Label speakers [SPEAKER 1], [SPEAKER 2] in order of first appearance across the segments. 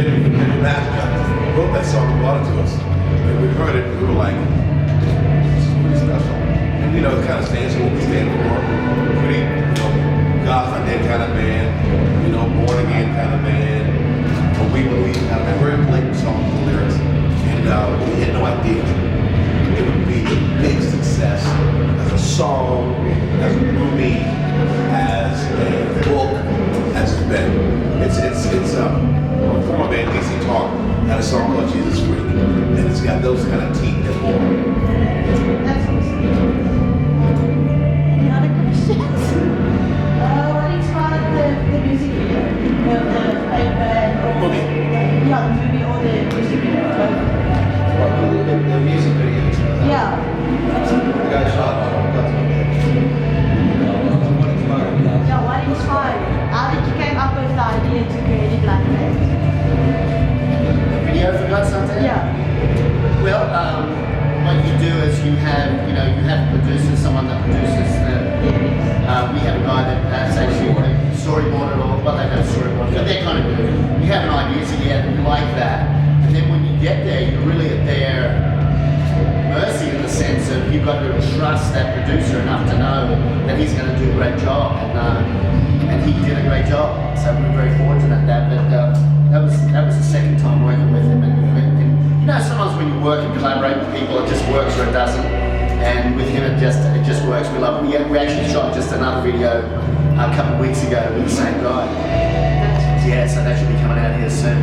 [SPEAKER 1] Matt wrote that song and brought it to us. And we heard it, and we were like, this is pretty special. And you know, it kind of stands for what we stand for. Pretty, God's not dead kind of band, born again kind of band. But we believe kind of a very blatant song with the lyrics. And we had no idea it would be the big success as a song, as a movie, as a book, as it's been. It's a former band, DC Talk, had a song called Jesus Freak, and it's got those kind of teeth and more.
[SPEAKER 2] That's awesome. Any other questions? What inspired the music video?
[SPEAKER 1] Movie.
[SPEAKER 2] Yeah, the movie or the music video.
[SPEAKER 3] The music video.
[SPEAKER 2] Yeah.
[SPEAKER 3] The guy shot
[SPEAKER 2] Yeah, what inspired you? How did you come up with the idea to create it like that?
[SPEAKER 3] video for God something?
[SPEAKER 2] Yeah.
[SPEAKER 3] Well, what you do is you have producers, someone that produces we have a guy that's actually storyboarded or, well, they don't storyboard, but they're kind of good. You have an idea, so you like that. And then when you get there, you're really at their mercy in the sense of you've got to trust that producer enough to know that he's going to do a great job. And he did a great job. So we're very fortunate at that. But that was the second time working with him. And sometimes when you work and collaborate with people, it just works or it doesn't. And with him, it just works. We love it. We actually shot just another video a couple of weeks ago with the same guy. Yeah, so that should be coming out here soon.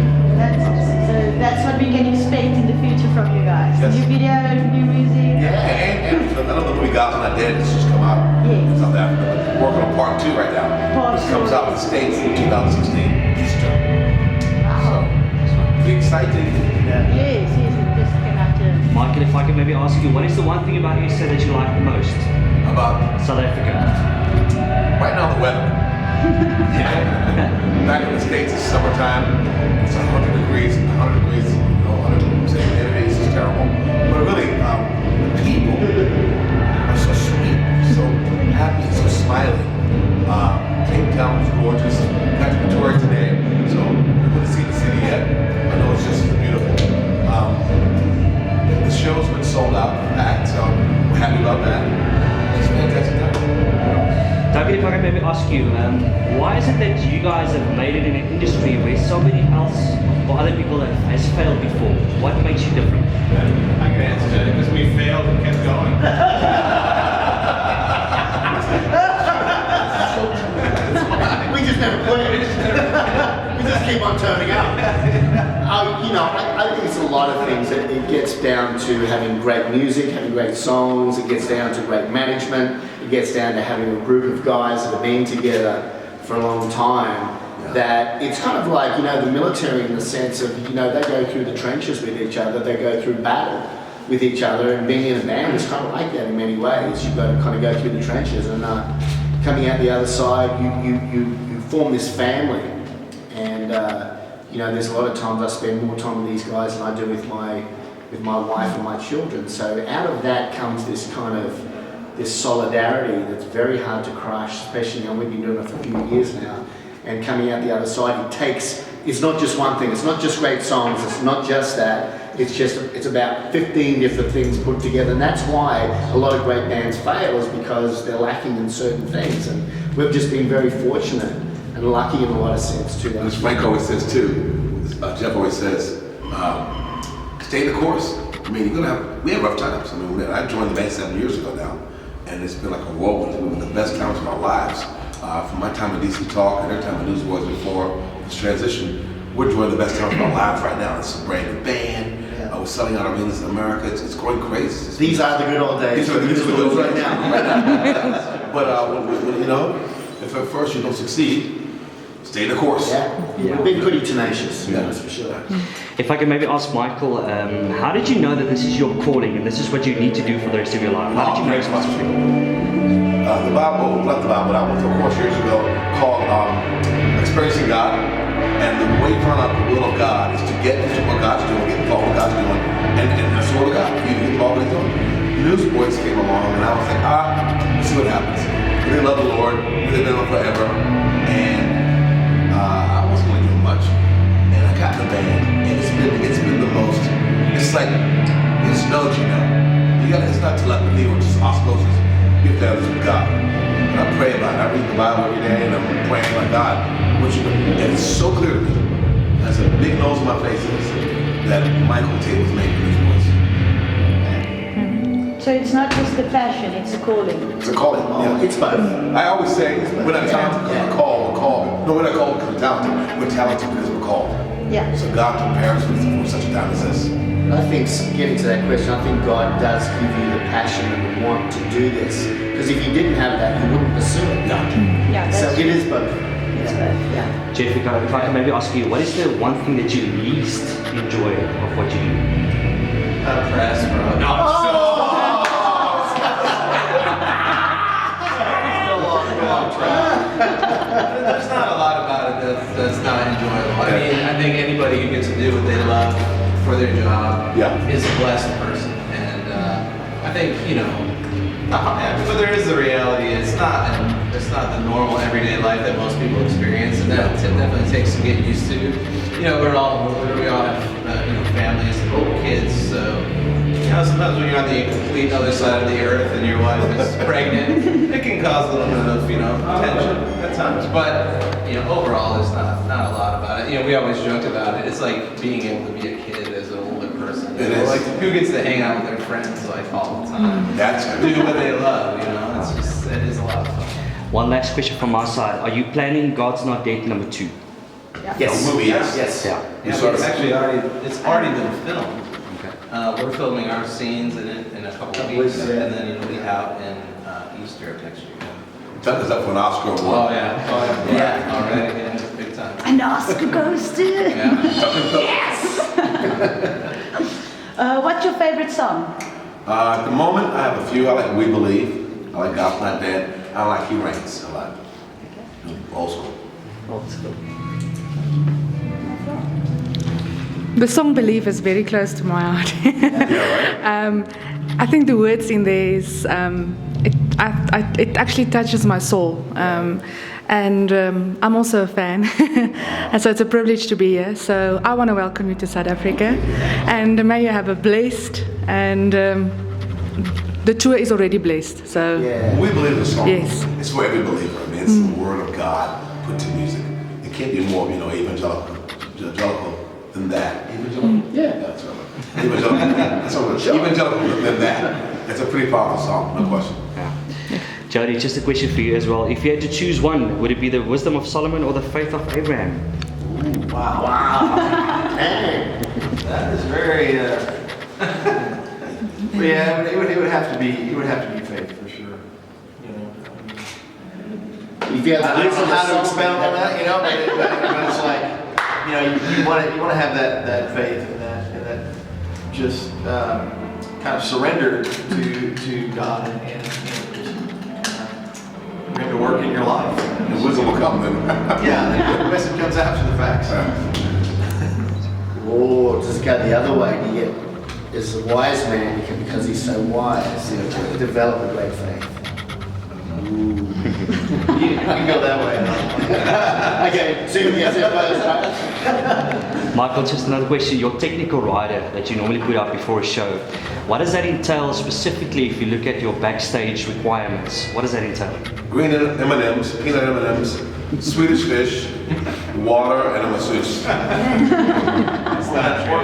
[SPEAKER 2] So that's what we can expect in the future from you guys.
[SPEAKER 1] Yes.
[SPEAKER 2] New video, new music.
[SPEAKER 1] Yeah, and I know the movie God's Not Dead has just come out in South Africa, but we're working on part 2 right now. Which comes out in the States in 2016, Easter.
[SPEAKER 2] Wow.
[SPEAKER 1] So, pretty exciting.
[SPEAKER 3] Yeah.
[SPEAKER 2] Yes, it just came out to...
[SPEAKER 4] Michael, if I can maybe ask you, what is the one thing about Easter that you like the most?
[SPEAKER 1] About
[SPEAKER 4] South Africa.
[SPEAKER 1] right now the weather. Back in the States, it's summertime. It's 100 degrees, 100 days is terrible. But really, the people are so sweet, so happy, so smiling. Cape Town was gorgeous. Got to Pretoria today, so we're going to see the city yet. I know it's just beautiful. The show's been sold out, packed, so we're happy about that. It's a fantastic time.
[SPEAKER 4] David, if I can maybe ask you, why is it that you guys have made it in an industry where somebody else or other people has failed before? What makes you different?
[SPEAKER 5] I can answer that because we failed and kept going.
[SPEAKER 3] We just never quit. We just keep on turning up. I think it's a lot of things. It gets down to having great music, having great songs. It gets down to great management. It gets down to having a group of guys that have been together for a long time. That it's kind of like, the military in the sense of, they go through the trenches with each other. They go through battle with each other, and being in a band is kind of like that in many ways. You've got to kind of go through the trenches, and coming out the other side, you form this family. And there's a lot of times I spend more time with these guys than I do with my wife and my children. So out of that comes this kind of this solidarity that's very hard to crush, especially we've been doing it for a few years now. And coming out the other side, it's not just one thing. It's not just great songs. It's not just that. It's about 15 different things put together. And that's why a lot of great bands fail, is because they're lacking in certain things. And we've just been very fortunate and lucky in a lot of sense too.
[SPEAKER 1] As Frank always says too, Jeff always says, stay the course. I mean, we have rough times. I mean, I joined the band 7 years ago now, and it's been like a whirlwind. It's been the best times of our lives. From my time at DC Talk and their time at NewsBoys before this transition, we're enjoying the best times of our lives right now. It's a brand new band. We're selling out arenas in America. It's going crazy.
[SPEAKER 3] These are the good old days.
[SPEAKER 1] These are the good old days
[SPEAKER 3] right now.
[SPEAKER 1] But if at first you don't succeed, stay the course.
[SPEAKER 3] Yeah. We've been pretty tenacious, that's for sure.
[SPEAKER 4] If I can maybe ask Michael, how did you know that this is your calling and this is what you need to do for the rest of your life? How did you know specifically?
[SPEAKER 1] The Bible, not the Bible, but I went to a course years ago called Experiencing God. And the way you find out the will of God is to get into what God's doing, get involved with what God's doing, and that's the will of God. You get involved with what He's doing. NewsBoys came along, and I was like, let's see what happens. They love the Lord, they've been on forever, and I wasn't going to do much. And I got adapt the band, and it's been the most. It's like it's know what you know. It's not telepathy or just osmosis. You have to have this with God. And I pray about it. I read the Bible every day, and I'm praying like God. What you do? And it's so clear to me. There's a big nose on my face that Michael Tate was making these voices.
[SPEAKER 2] So it's not just a passion, it's a calling.
[SPEAKER 1] It's a calling. Yeah.
[SPEAKER 3] It's both.
[SPEAKER 1] I always say we're not talented because we're called. No, we're not called because we're talented. We're talented because we're called.
[SPEAKER 2] Yeah.
[SPEAKER 1] So God prepares us for such a time as this.
[SPEAKER 3] I think, getting to that question, I think God does give you the passion and the want to do this. Because if you didn't have that, you wouldn't pursue it.
[SPEAKER 1] No.
[SPEAKER 2] Yeah,
[SPEAKER 3] So
[SPEAKER 2] that's
[SPEAKER 3] it is both.
[SPEAKER 2] it's both.
[SPEAKER 3] Yeah.
[SPEAKER 4] Jeff, if I can maybe ask you, what is the one thing that you least enjoy of what you do?
[SPEAKER 5] Press, bro. No, there's not a lot about it that's not enjoyable. I mean, I think anybody who gets to do what they love for their job is a blessed person. And I think, but there is the reality. It's not the normal everyday life that most people experience, and that definitely takes some getting used to. We all have families and kids, so sometimes when you're on the complete other side of the earth and your wife is pregnant, it can cause a little bit of tension at times. But overall, there's not a lot about it. We always joke about it. It's like being able to be a kid as an older person.
[SPEAKER 1] It is.
[SPEAKER 5] Like who gets to hang out with their friends like all the time.
[SPEAKER 1] That's
[SPEAKER 5] Do what they love. It is a lot of fun.
[SPEAKER 4] One last question from my side. Are you planning God's Not Dead number 2?
[SPEAKER 3] Yes.
[SPEAKER 1] movie, yes.
[SPEAKER 3] Yes.
[SPEAKER 4] Yeah.
[SPEAKER 5] Yeah, it's already been filmed. We're filming our scenes in a couple of weeks, and then it'll be out in Easter of next year.
[SPEAKER 1] Tuck us up for an Oscar award.
[SPEAKER 5] Oh yeah, yeah, already, yeah, big time.
[SPEAKER 2] And Oscar goes to.
[SPEAKER 5] Yeah.
[SPEAKER 2] What's your favorite song?
[SPEAKER 1] At the moment, I have a few. I like We Believe. I like God's Not Dead. I like He Reigns a lot. Old school.
[SPEAKER 4] Old school.
[SPEAKER 6] The song "Believe" is very close to my heart.
[SPEAKER 1] Yeah, right?
[SPEAKER 6] I think the words in there is it actually touches my soul, and I'm also a fan, and so it's a privilege to be here. So I want to welcome you to South Africa, and may you have a blessed and the tour is already blessed. So
[SPEAKER 1] We Believe the song.
[SPEAKER 6] Yes.
[SPEAKER 1] It's for every believer. I mean, it's the word of God put to music. It can't be more, evangelical than that. Evangelical?
[SPEAKER 3] Yeah.
[SPEAKER 1] That's right. Evangelical than that. It's a pretty powerful song, no question.
[SPEAKER 4] Yeah. Jody, just a question for you as well. If you had to choose one, would it be the wisdom of Solomon or the faith of Abraham?
[SPEAKER 5] Wow. That is very. But yeah, it would have to be faith for sure.
[SPEAKER 3] If you have
[SPEAKER 5] I don't know how to
[SPEAKER 3] song,
[SPEAKER 5] expound on that, but it's like, you want to have that faith and that just kind of surrender to God and for Him to work in your life.
[SPEAKER 1] The wisdom will come then.
[SPEAKER 5] Yeah, the wisdom comes after the fact.
[SPEAKER 3] or just go the other way. You get as a wise man because he's so wise. Develop a great faith.
[SPEAKER 5] You can go that way.
[SPEAKER 3] Okay, so yes, right?
[SPEAKER 4] Michael, just another question. Your technical rider that you normally put out before a show, what does that entail specifically if you look at your backstage requirements? What does that entail?
[SPEAKER 1] Green M&Ms, peanut M&Ms, Swedish fish, water, and a masseuse.
[SPEAKER 3] That's not true.